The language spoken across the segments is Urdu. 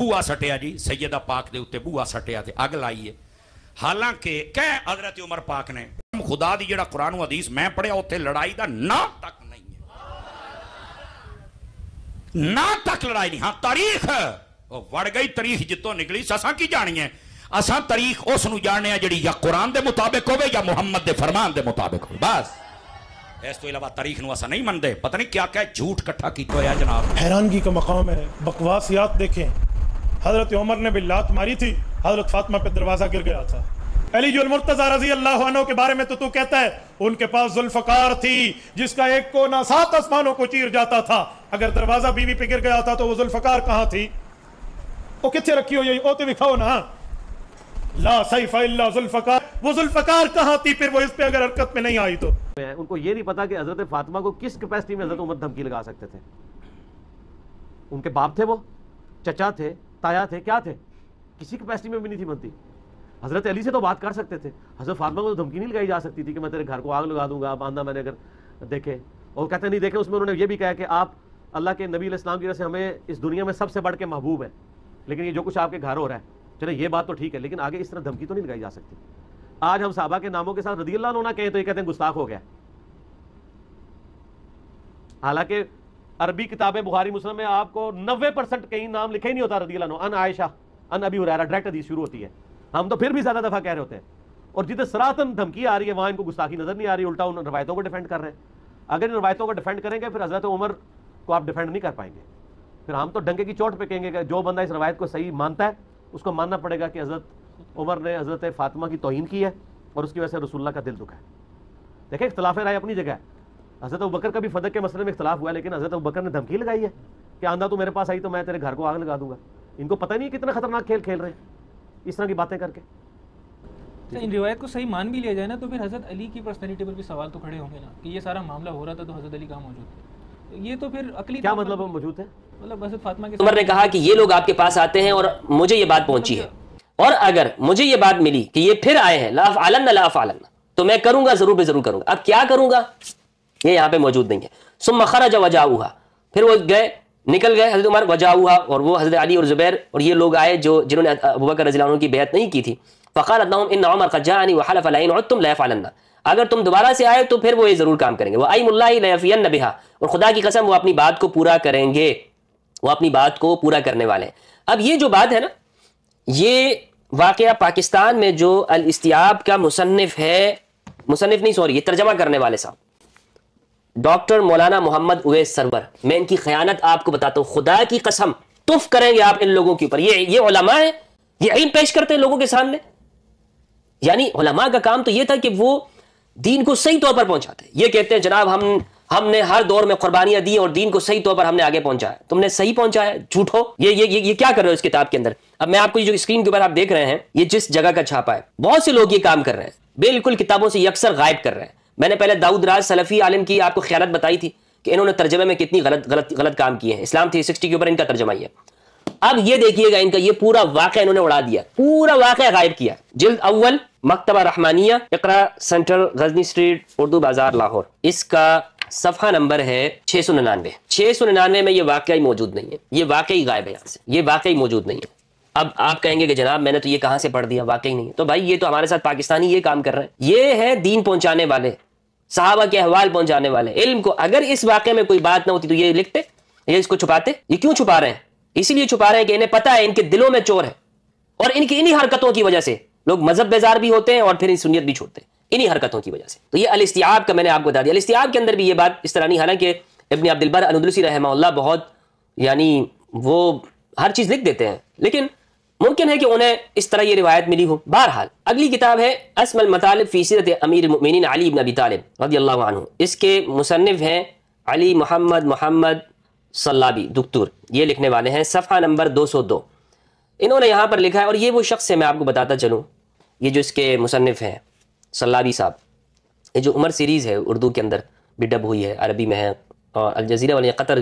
بوا سٹیا جی سیدہ پاک دے اتنے بوا سٹیا تے اگ لائی ہے. حالانکہ کہ حضرت عمر پاک نے خدا دی جڑا قرآن و حدیث میں پڑھیا اتنے لڑائی دا نا تک نہیں ہے, نا تک لڑائی نہیں. ہاں تاریخ وڑ گئی, تاریخ جتوں نکلی سساں کی جانی ہے, اساں تاریخ اس نو جاننے ہیں جڑی یا قرآن دے مطابق ہوئے یا محمد دے فرمان دے مطابق ہوئے, بس اس تو علاوہ تاریخ نو اساں نہیں مندے. پتہ نہیں کیا کیا جھوٹ کٹھا کیتا ہوا ہے جناب. حیرانگی کا مقام ہے, بکواسیات دیکھیں. حضرت عمر نے بھی لات ماری تھی, حضرت فاطمہ پہ دروازہ گر گیا تھا. علی جو المرتضیٰ رضی اللہ عنہ کے بارے میں تو کہتا ہے ان کے پاس ذوالفقار تھی جس کا ایک کونا 7 آسمانوں کو چیر جاتا تھا. اگر دروازہ بیوی پہ گر گیا تھا تو وہ ذوالفقار کہاں تھی؟ وہ کتنے رکھی ہو, یہ اوتے دکھاؤ نا. لا سیف الا ذوالفقار, وہ ذوالفقار کہاں تھی پھر وہ اس پہ اگر حرکت میں نہیں آئی تو؟ ان کو یہ نہیں پتا کہ حضرت فاطمہ کو کس کیپیسٹی میں حضرت عمر دھمکی لگا سکتے تھے. ان کے باپ تھے, وہ چچا تھے, تایا تھے, کیا تھے, کسی کیپیسٹی میں بھی نہیں تھی بنتی. حضرت علی سے تو بات کر سکتے تھے, حضرت فاطمہ کو تو دھمکی نہیں لگائی جا سکتی تھی کہ میں تیرے گھر کو آگ لگا دوں گا باندھا میں نے اگر دیکھے. اور کہتے نہیں دیکھے, اس میں انہوں نے یہ بھی کہا کہ آپ اللہ کے نبی علیہ السلام کی وجہ سے ہمیں اس دنیا میں سب سے بڑھ کے محبوب ہے, لیکن یہ جو کچھ آپ کے گھر ہو رہا ہے چلے یہ بات تو ٹھیک ہے, لیکن آگے اس طرح دھمکی تو نہیں لگائی جا سکتی. آج ہم صحابہ کے ناموں کے ساتھ رضی اللہ عنہ نہ کہیں تو یہ کہتے ہیں گستاخ ہو گیا. حالانکہ عربی کتاب بخاری مسلم میں آپ کو 90% کہیں نام لکھا ہی نہیں ہوتا رضی اللہ عنہ. ان عائشہ ان ابی ہریرہ ڈائریکٹ حدیث شروع ہوتی ہے. ہم تو پھر بھی زیادہ دفعہ کہہ رہے ہوتے ہیں, اور جتنے سراطن دھمکی آ رہی ہے وہاں ان کو گستاخی نظر نہیں آ رہی, الٹا ان روایتوں کو ڈیفینڈ کر رہے ہیں. اگر ان روایتوں کو ڈیفینڈ کریں گے پھر حضرت عمر کو آپ ڈیفینڈ نہیں کر پائیں گے. پھر ہم تو ڈنکے کی چوٹ پہ کہیں گے کہ جو بندہ اس روایت کو صحیح مانتا ہے اس کو ماننا پڑے گا کہ حضرت عمر نے حضرت فاطمہ کی توہین کی ہے اور اس کی وجہ سے رسول اللہ کا دل دکھا ہے. دیکھیں اختلاف رائے اپنی جگہ ہے. حضرت ابوبکر کا بھی فدق کے مسئلے میں اختلاف ہوا ہے, لیکن حضرت ابوبکر نے دھمکی لگائی ہے کہ آندھا تو میرے پاس آئی تو میں تیرے گھر کو آگ لگا دوں گا. ان کو پتہ نہیں ہے کتنا خطرناک کھیل کھیل رہے ہیں اس طرح کی باتیں کر کے. ان روایت کو صحیح مان بھی لیا جائے نا تو پھر حضرت علی کی پرسنالٹی پر بھی سوال تو کھڑے ہوں گے نا کہ یہ سارا معاملہ ہو رہا تھا تو حضرت علی کہاں موجود تھے. یہ تو پھر عقلی کیا مطلب موجود ہے, مطلب حضرت فاطمہ کے عمر نے کہا کہ یہ لوگ آپ کے پاس آتے ہیں اور مجھے یہ بات پہنچی ہے, اور اگر مجھے یہ بات ملی کہ یہ پھر آئے ہیں لا افعلن لا افعلن, تو میں کروں گا, ضرور ضرور کروں گا. اب کیا کروں گا یہ یہاں پہ موجود نہیں ہے. ثم خرج وجاؤها, پھر وہ گئے نکل گئے حضرت عمر وجاؤها, اور وہ حضرت علی اور زبیر اور یہ لوگ آئے جنہوں نے ابوبکر رضی اللہ عنہ کی بیعت نہیں کی تھی. فقال لهم ان عمر قد جاءني وحلف لئن عدتم لا يفعلن, اگر تم دوبارہ سے آئے تو پھر وہ یہ ضرور کام کریں گے. وایم اللہ لیفین بها, اور خدا کی قسم وہ اپنی بات کو پورا کریں گے, وہ اپنی بات کو پورا کرنے والے ہیں. اب یہ جو بات ہے نا, یہ واقعہ پاکستان میں جو الاستیاب کا مصنف ہے, مصنف نہیں سوری, یہ ترجمہ کرنے والے صاحب ڈاکٹر مولانا محمد اویس سرور, میں ان کی خیانت آپ کو بتاتا ہوں, خدا کی قسم تف کریں گے آپ ان لوگوں کے اوپر. یہ علماء ہیں, یہ علم پیش کرتے ہیں لوگوں کے سامنے. یعنی علماء کا کام تو یہ تھا کہ وہ دین کو صحیح طور پر پہنچاتے. یہ کہتے ہیں جناب ہم نے ہر دور میں قربانیاں دی اور دین کو صحیح طور پر ہم نے آگے پہنچایا. تم نے صحیح پہنچایا, جھوٹ ہو. یہ کیا کر رہے ہو اس کتاب کے اندر؟ اب میں آپ کو جو اسکرین کے اوپر آپ دیکھ رہے ہیں, یہ جس جگہ کا چھاپا ہے, بہت سے لوگ یہ کام کر رہے ہیں, بالکل کتابوں سے یکسر غائب کر رہے ہیں. میں نے پہلے داؤد راز سلفی عالم کی آپ کو خیالت بتائی تھی کہ انہوں نے ترجمے میں کتنی غلط کام کیے ہیں. اسلام 360 کے اوپر ان کا ترجمہ ہی ہے. اب یہ دیکھیے گا ان کا یہ پورا واقعہ انہوں نے اڑا دیا, پورا واقعہ غائب کیا. جلد اول مکتبہ رحمانیہ, اقرا سینٹرل, غزنی اسٹریٹ, اردو بازار, لاہور. اس کا صفحہ نمبر ہے 699. 699 میں یہ واقعی موجود نہیں ہے, یہ واقعی غائب ہے یہاں سے, یہ واقعی موجود نہیں ہے. اب آپ کہیں گے کہ جناب میں نے تو یہ کہاں سے پڑھ دیا, واقعی نہیں ہے. تو بھائی یہ تو ہمارے ساتھ پاکستانی یہ کام کر رہے ہیں, یہ ہے دین پہنچانے والے, صحابہ کے احوال پہنچانے والے. علم کو اگر اس واقعے میں کوئی بات نہ ہوتی تو یہ لکھتے, یہ اس کو چھپاتے. یہ کیوں چھپا رہے ہیں؟ اسی لیے چھپا رہے ہیں کہ انہیں پتہ ہے ان کے دلوں میں چور ہے, اور ان کی انہی حرکتوں کی وجہ سے لوگ مذہب بیزار بھی ہوتے ہیں اور پھر سنیت بھی چھوڑتے ہیں, انہی حرکتوں کی وجہ سے. تو یہ الاستیعاب کا میں نے آپ کو بتا دیا. الاستیعاب کے اندر بھی یہ بات اس طرح نہیں, حالانکہ ابن عبد البر الاندلسی رحمہ اللہ بہت یعنی وہ ہر چیز لکھ دیتے ہیں, لیکن ممکن ہے کہ انہیں اس طرح یہ روایت ملی ہو. بہرحال اگلی کتاب ہے اسم المطالب فی سیرت امیر المؤمنین علی بن ابی طالب رضی اللہ عنہ. اس کے مصنف ہیں علی محمد صلابی دکتور, یہ لکھنے والے ہیں. صفحہ نمبر 202 انہوں نے یہاں پر لکھا ہے, اور یہ وہ شخص ہے, میں آپ کو بتاتا چلوں, یہ جو اس کے مصنف ہیں صلابی صاحب, یہ جو عمر سیریز ہے اردو کے اندر بھی ڈب ہوئی ہے, عربی میں ہے, اور الجزیرہ والے قطر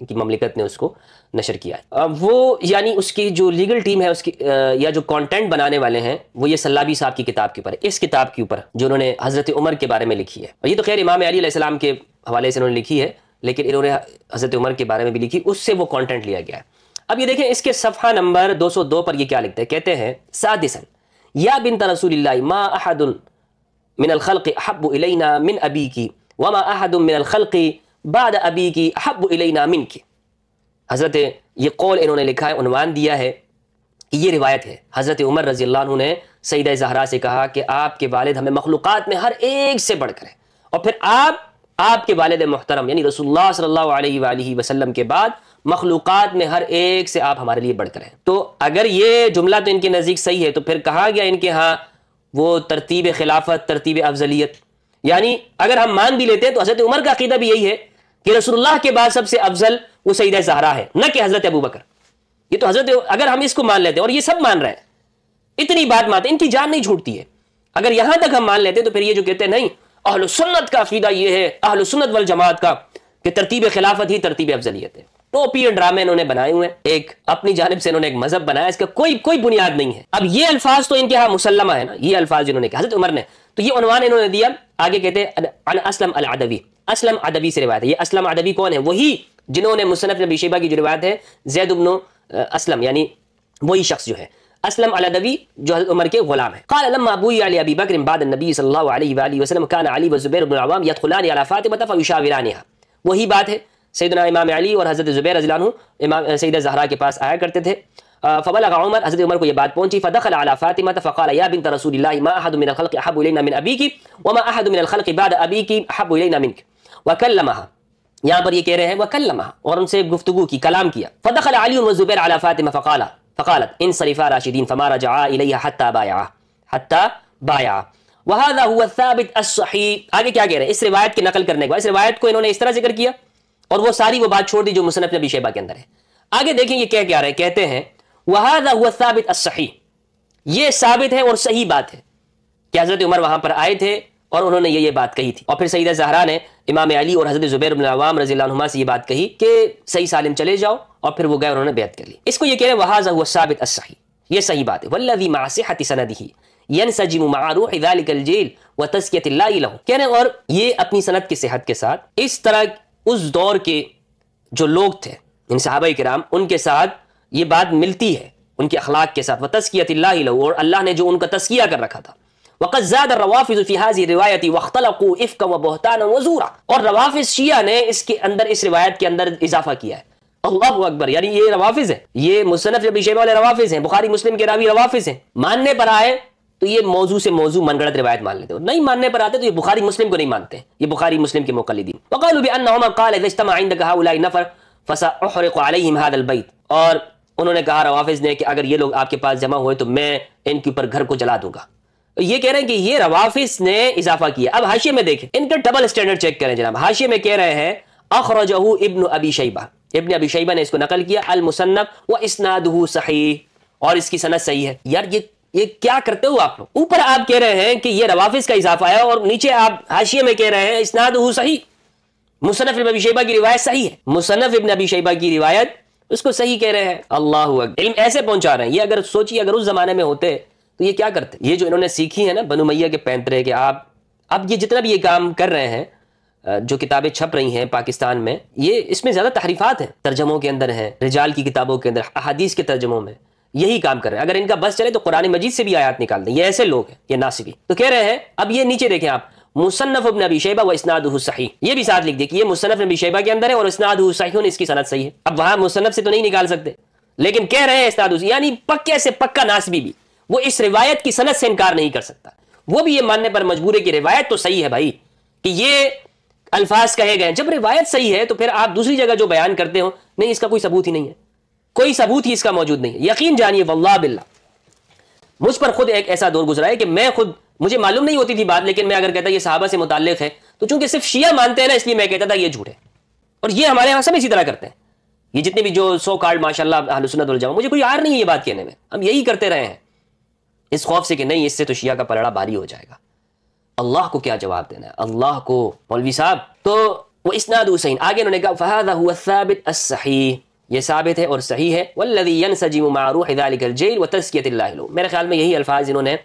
کی مملکت نے اس کو نشر کیا ہے. وہ یعنی اس کی جو لیگل ٹیم ہے اس کی یا جو کانٹینٹ بنانے والے ہیں وہ یہ صلابی صاحب کی کتاب کے اوپر, اس کتاب کے اوپر جو انہوں نے حضرت عمر کے بارے میں لکھی ہے. اور یہ تو خیر امام علی علیہ السلام کے حوالے سے انہوں نے لکھی ہے, لیکن انہوں نے حضرت عمر کے بارے میں بھی لکھی, اس سے وہ کانٹینٹ لیا گیا ہے. اب یہ دیکھیں اس کے صفحہ نمبر 202 پر یہ کیا لکھتے ہیں، کہتے ہیں سادسا یا بنت رسول اللہ ما احد من الخلق احب الینا من ابیکی وما احد من الخلق بعد ابیکی احب الینا منک۔ حضرت یہ قول انہوں نے لکھا ہے، عنوان دیا ہے کہ یہ روایت ہے، حضرت عمر رضی اللہ عنہ نے سیدہ زہرا سے کہا کہ آپ کے والد ہمیں مخلوقات میں ہر ایک سے بڑھ کر ہیں، اور پھر آپ کے والد محترم یعنی رسول اللہ صلی اللہ علیہ وآلہ وسلم کے بعد مخلوقات میں ہر ایک سے آپ ہمارے لیے بڑھ کر ہیں۔ تو اگر یہ جملہ تو ان کے نزدیک صحیح ہے تو پھر کہا گیا ان کے ہاں وہ ترتیب خلافت، ترتیب افضلیت، یعنی اگر ہم مان بھی لیتے ہیں تو حضرت عمر کا عقیدہ بھی یہی ہے کہ رسول اللہ کے بعد سب سے افضل وہ سیدہ زہرا ہے، نہ کہ حضرت ابو بکر۔ یہ تو حضرت، اگر ہم اس کو مان لیتے ہیں اور یہ سب مان رہے ہیں، اتنی بات مانتے ہیں، ان کی جان نہیں چھوٹتی ہے، اگر یہاں تک ہم مان لیتے ہیں تو پھر یہ جو کہتے ہیں نہیں اہل سنت کا عقیدہ یہ ہے، اہل سنت والجماعت کا، کہ ترتیب خلافت ہی ترتیب افضلیت ہے۔ ٹوپی اور ڈرامے انہوں نے بنائے ہوئے ہیں، ایک اپنی جانب سے انہوں نے ایک مذہب بنایا، اس کا کوئی بنیاد نہیں ہے۔ اب یہ الفاظ تو ان کے ہاں مسلمہ ہے نا، یہ الفاظ انہوں نے کہا حضرت عمر نے، تو یہ عنوان انہوں نے دیا۔ آگے کہتے ہیں عن اسلم العدوی، اسلم عدوی سے روایت ہے۔ یہ اسلم عدوی کون ہے؟ وہی جنہوں نے مصنف ابی شیبہ کی جو روایت ہے زید بن اسلم، یعنی وہی شخص جو ہے اسلم العدوی جو حضرت عمر کے غلام ہے۔ قال لما ابوی علی ابی بکر بعد النبی صلی اللہ علیہ وآلہ وسلم كان علی والزبیر بن العوام يدخلان على فاطمہ فيشاورانها، وہی بات ہے، سیدنا امام علی اور حضرت زبیر رضی اللہ عنہ امام سیدہ زہرا کے پاس آیا کرتے تھے۔ فبلغ عمر، حضرت عمر کو یہ بات پہنچی، فدخل على فاطمہ فقال یا بنت رسول اللہ ما احد من الخلق احب الینا من ابیک وما احد من الخلق بعد ابیک احب الینا منک وکلمها، یہاں پر یہ کہہ رہے ہیں وکلمها، اور ان سے گفتگو کی، کلام کیا۔ فدخل علی والزبیر على فاطمہ فقالت انصرفا راشدین فما رجعا الیها حتى بايعا وهذا هو الثابت الصحیح۔ آگے کیا کہہ رہے ہیں اس روایت کی نقل کرنے کے بعد، اس روایت کو انہوں نے اس طرح ذکر کیا اور وہ ساری وہ بات چھوڑ دی جو مصنف ابی شیبہ کے اندر ہے۔ آگے دیکھیں یہ کہہ کیا رہے، کہتے ہیں وهذا هو الثابت الصحیح، یہ ثابت ہے اور صحیح بات ہے کہ حضرت عمر وہاں پر آئے تھے اور انہوں نے یہ بات کہی تھی، اور پھر سیدہ زہرا نے امام علی اور حضرت زبیر بن العوام رضی اللہ عنہما سے یہ بات کہی کہ صحیح سالم چلے جاؤ، اور پھر وہ گئے، انہوں نے بیعت کر لی۔ اس کو یہ کہہ رہے ہیں وهذا هو الثابت الصحیح، یہ صحیح بات ہے۔ والذی مع صحة سندہ ينسجم مع روح ذلك الجيل وتزكية الله له، کہہ رہے ہیں اور یہ اپنی سند کی صحت کے ساتھ اس طرح اس دور کے جو لوگ تھے ان صحابہ کرام، ان کے ساتھ یہ بات ملتی ہے، ان کے اخلاق کے ساتھ، وتزكية الله له، اور اللہ نے جو ان کا تزکیہ کر رکھا تھا۔ وقد زاد الروافض في هذه الروايه واختلقوا افكا وبهتانا وزورا، اور روافض شیعہ نے اس کے اندر، اس روایت کے اندر اضافہ کیا ہے۔ اللہ اکبر، یعنی یہ روافض ہیں، یہ مصنف ابی شیبہ والے روافض ہیں، بخاری مسلم کے راوی روافض ہیں۔ ماننے پر آئے تو یہ موضوع سے موضوع من گڑت روایت مان لیتے، اور نہیں ماننے پر آتے تو یہ بخاری مسلم کو نہیں مانتے، یہ بخاری مسلم کے مقلدین۔ وقالوا بان عمر قال اذا اجتمع عندك هؤلاء النفر فساحرق عليهم هذا البيت، اور انہوں نے کہا روافض نے کہ اگر یہ لوگ آپ کے پاس جمع ہوئے تو میں ان کے اوپر گھر کو جلا دوں گا۔ یہ کہہ رہے ہیں کہ یہ روافض نے اضافہ کیا۔ اب حاشیے میں دیکھیں، ان کا ڈبل سٹینڈرڈ چیک کریں جناب۔ حاشیے میں کہہ رہے ہیں اخرجہ ابن ابی شیبہ، ابن ابی شیبہ نے اس کو نقل کیا، المصنف واسنادہ صحیح، اور اس کی سند صحیح ہے۔ یار یہ کیا کرتے ہو آپ لوگ؟ اوپر آپ کہہ رہے ہیں کہ یہ روافض کا اضافہ ہے، اور نیچے آپ حاشیے میں کہہ رہے ہیں اسنادہ صحیح، مصنف ابن ابی شیبہ کی روایت صحیح ہے، مصنف ابن ابی شیبہ کی روایت اس کو صحیح کہہ رہے ہیں۔ اللہ اکبر، علم ایسے پہنچا رہے ہیں۔ یہ اگر سوچیے اگر اس زمانے میں ہوتے تو یہ کیا کرتے؟ یہ جو انہوں نے سیکھی ہے نا بنو امیہ کے پینترے، کہ آپ اب یہ جتنا بھی یہ کام کر رہے ہیں، جو کتابیں چھپ رہی ہیں پاکستان میں، یہ اس میں زیادہ تحریفات ہیں، ترجموں کے اندر ہیں، رجال کی کتابوں کے اندر، احادیث کے ترجموں میں یہی کام کر رہے ہیں۔ اگر ان کا بس چلے تو قرآن مجید سے بھی آیات نکال دیں، یہ ایسے لوگ ہیں، یہ ناصبی۔ تو کہہ رہے ہیں، اب یہ نیچے دیکھیں آپ، مصنف ابن ابی شیبہ و اسنادہ صحیح، یہ بھی ساتھ لکھ دیں کہ یہ مصنف ابن شیبہ کے اندر ہے اور اسنادہ صحیح، اس کی سند صحیح ہے۔ اب وہاں مصنف سے تو نہیں نکال سکتے، لیکن کہہ رہے ہیں اسنادہ، یعنی پکے سے پکا ناصبی بھی وہ اس روایت کی سند سے انکار نہیں کر سکتا، وہ بھی یہ ماننے پر مجبور ہے کہ روایت تو صحیح ہے بھائی، کہ یہ الفاظ کہے گئے۔ جب روایت صحیح ہے تو پھر آپ دوسری جگہ جو بیان کرتے ہو، نہیں اس کا کوئی ثبوت ہی نہیں ہے، کوئی ثبوت ہی اس کا موجود نہیں ہے۔ یقین جانیے واللہ باللہ، مجھ پر خود ایک ایسا دور گزرا ہے کہ میں خود، مجھے معلوم نہیں ہوتی تھی بات، لیکن میں اگر کہتا یہ صحابہ سے متعلق ہے تو چونکہ صرف شیعہ مانتے ہیں نا، اس لیے میں کہتا تھا یہ جھوٹ ہے، اور یہ ہمارے یہاں سب اسی طرح کرتے ہیں۔ یہ جتنے بھی جو سو کارڈ ماشاءاللہ اہل سنت والجماعت، مجھے کوئی یار نہیں ہے یہ بات کہنے میں، ہم یہی کرتے رہے ہیں اس خوف سے کہ نہیں اس سے تو شیعہ کا پلڑا بھاری ہو جائے گا۔ اللہ کو کیا جواب دینا ہے، اللہ کو، مولوی صاحب۔ تو وہ اسناد حسین، آگے انہوں نے کہا فہذا هو الثابت الصحیح، یہ ثابت ہے اور صحیح ہے، والذی ينسجم مع روح ذلك الجیل وتزکیۃ اللہ له، میرے خیال میں یہی الفاظ انہوں نے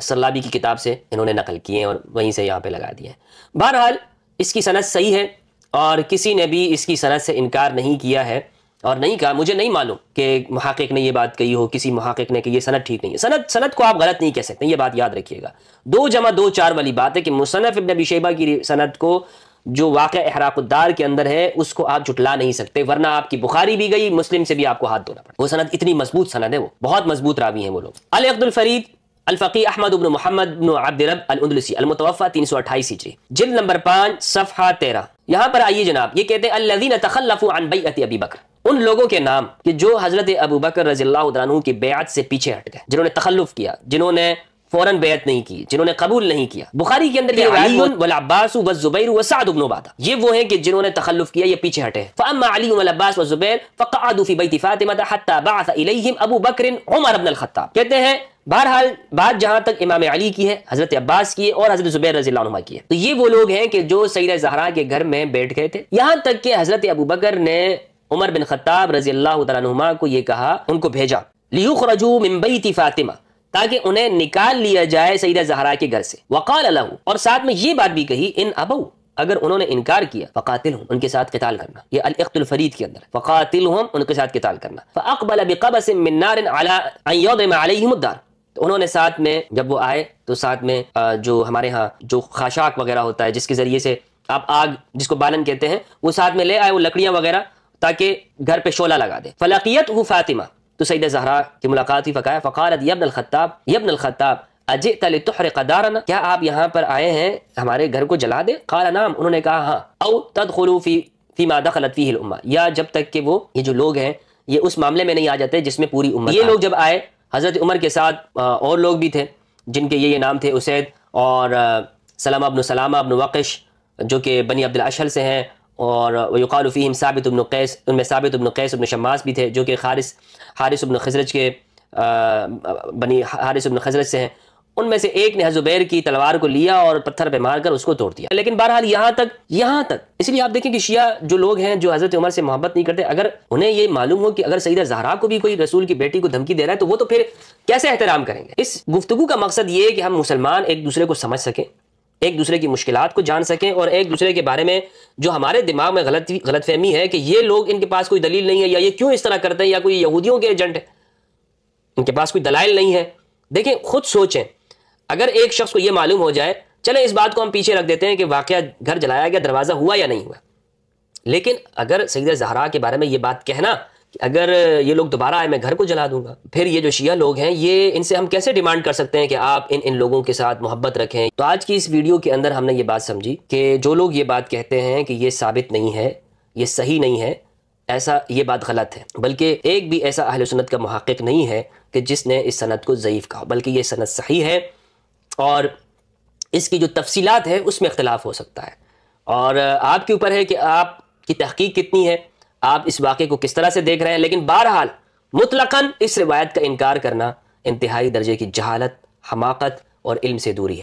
سلابی کی کتاب سے انہوں نے نقل کیے ہیں اور وہیں سے یہاں پہ لگا دیے ہیں۔ بہرحال اس کی سند صحیح ہے اور کسی نے بھی اس کی سند سے انکار نہیں کیا ہے، اور نہیں کہا مجھے نہیں معلوم کہ محقق نے یہ بات کہی ہو کسی محقق نے کہ یہ سند ٹھیک نہیں ہے. سند کو آپ غلط نہیں کہہ سکتے, یہ بات یاد رکھیے گا. 2 + 2 4 والی بات ہے کہ مصنف ابن ابی شیبہ کی سند کو جو واقع احراق الدار کے اندر ہے اس کو آپ جھٹلا نہیں سکتے, ورنہ آپ کی بخاری بھی گئی, مسلم سے بھی آپ کو ہاتھ دھونا پڑا. وہ سند اتنی مضبوط سند ہے, وہ بہت مضبوط راوی ہیں وہ لوگ. العقد الفرید الفقی احمد بن محمد بن عبد رب الاندلسی المتوفى 328 ہجری, جلد نمبر 5 صفحہ 13. یہاں پر آئیے جناب, یہ کہتے ہیں الذین تخلفوا عن بیعت ابی بکر, ان لوگوں کے نام کہ جو حضرت ابو بکر رضی اللہ عنہ کی بیعت سے پیچھے ہٹ گئے, جنہوں نے تخلف کیا, جنہوں نے فوراً بیعت نہیں کی, جنہوں نے قبول نہیں کیا. بخاری کے اندر یہ علی والعباس والزبیر وسعد بن عبادہ, یہ وہ ہیں کہ جنہوں نے تخلف کیا, یہ پیچھے ہٹے. فاما علی والعباس والزبیر فقعدوا في بيت فاطمہ حتى بعث اليهم ابو بکر عمر بن الخطاب. کہتے ہیں بہرحال بات جہاں تک امام علی کی ہے, حضرت عباس کی ہے اور حضرت زبیر رضی اللہ عنہ کی ہے, تو یہ وہ لوگ ہیں کہ جو سیدہ زہرا کے گھر میں بیٹھ گئے تھے, یہاں تک کہ حضرت ابو بکر نے عمر بن خطاب رضی اللہ تعالیٰ عنہما کو یہ کہا, ان کو بھیجا لیخرجوا من بیت فاطمہ, تاکہ انہیں نکال لیا جائے سیدہ زہرا کے گھر سے. وقال له, اور ساتھ میں یہ بات بھی کہی, ان ابو, اگر انہوں نے انکار کیا, فقاتلہم, ان کے ساتھ قتال کرنا. یہ العقد الفرید کے اندر فقاتلہم, ان کے ساتھ قتال کرنا. فاقبل بقبس من نار على ان يضرم عليهم الدار, تو انہوں نے ساتھ میں جب وہ آئے تو ساتھ میں جو ہمارے ہاں جو خاشاک وغیرہ ہوتا ہے جس کے ذریعے سے آپ آگ, جس کو بالن کہتے ہیں, وہ ساتھ میں لے آئے, وہ لکڑیاں وغیرہ, تاکہ گھر پہ شعلہ لگا دے. فلقیتہ فاطمہ, تو سیدہ زہرا کی ملاقات ہوئی. فقال فقالت یا ابن الخطاب اجئت لتحرق دارنا, کیا آپ یہاں پر آئے ہیں ہمارے گھر کو جلا دے؟ قال نعم, انہوں نے کہا ہاں. او تدخلوا فیما دخلت فیہ الامہ, یا جب تک کہ وہ یہ جو لوگ ہیں یہ اس معاملے میں نہیں آ جاتے جس میں پوری امت. یہ لوگ جب آئے, حضرت عمر کے ساتھ اور لوگ بھی تھے جن کے یہ نام تھے, اسید اور سلمہ بن سلامہ بن وقش جو کہ بنی عبد الاشہل سے ہیں, اور ویقال فیہم ثابت بن قیس, ان میں ثابت بن قیس بن شماس بھی تھے جو کہ حارث بن خزرج کے بنی حارث بن خزرج سے ہیں. ان میں سے ایک نے زبیر کی تلوار کو لیا اور پتھر پہ مار کر اس کو توڑ دیا. لیکن بہرحال یہاں تک اس لیے آپ دیکھیں کہ شیعہ جو لوگ ہیں جو حضرت عمر سے محبت نہیں کرتے, اگر انہیں یہ معلوم ہو کہ اگر سیدہ زہرا کو بھی کوئی رسول کی بیٹی کو دھمکی دے رہا ہے تو وہ تو پھر کیسے احترام کریں گے. اس گفتگو کا مقصد یہ ہے کہ ہم مسلمان ایک دوسرے کو سمجھ سکیں, ایک دوسرے کی مشکلات کو جان سکیں, اور ایک دوسرے کے بارے میں جو ہمارے دماغ میں غلط فہمی ہے کہ یہ لوگ, ان کے پاس کوئی دلیل نہیں ہے, یا یہ کیوں اس طرح کرتے ہیں, یا کوئی یہودیوں کے ایجنٹ ہے, ان کے پاس کوئی دلائل نہیں ہے. دیکھیں خود سوچیں, اگر ایک شخص کو یہ معلوم ہو جائے, چلیں اس بات کو ہم پیچھے رکھ دیتے ہیں کہ واقعہ گھر جلایا گیا, دروازہ ہوا یا نہیں ہوا, لیکن اگر سیدہ زہرا کے بارے میں یہ بات کہنا کہ اگر یہ لوگ دوبارہ آئے میں گھر کو جلا دوں گا, پھر یہ جو شیعہ لوگ ہیں یہ ان سے ہم کیسے ڈیمانڈ کر سکتے ہیں کہ آپ ان لوگوں کے ساتھ محبت رکھیں. تو آج کی اس ویڈیو کے اندر ہم نے یہ بات سمجھی کہ جو لوگ یہ بات کہتے ہیں کہ یہ ثابت نہیں ہے, یہ صحیح نہیں ہے, ایسا یہ بات غلط ہے. بلکہ ایک بھی ایسا اہل سنت کا محقق نہیں ہے کہ جس نے اس سند کو ضعیف کہا, بلکہ یہ سند صحیح ہے, اور اس کی جو تفصیلات ہے اس میں اختلاف ہو سکتا ہے, اور آپ کے اوپر ہے کہ آپ کی تحقیق کتنی ہے, آپ اس واقعے کو کس طرح سے دیکھ رہے ہیں. لیکن بہرحال مطلقاً اس روایت کا انکار کرنا انتہائی درجے کی جہالت, حماقت اور علم سے دوری ہے.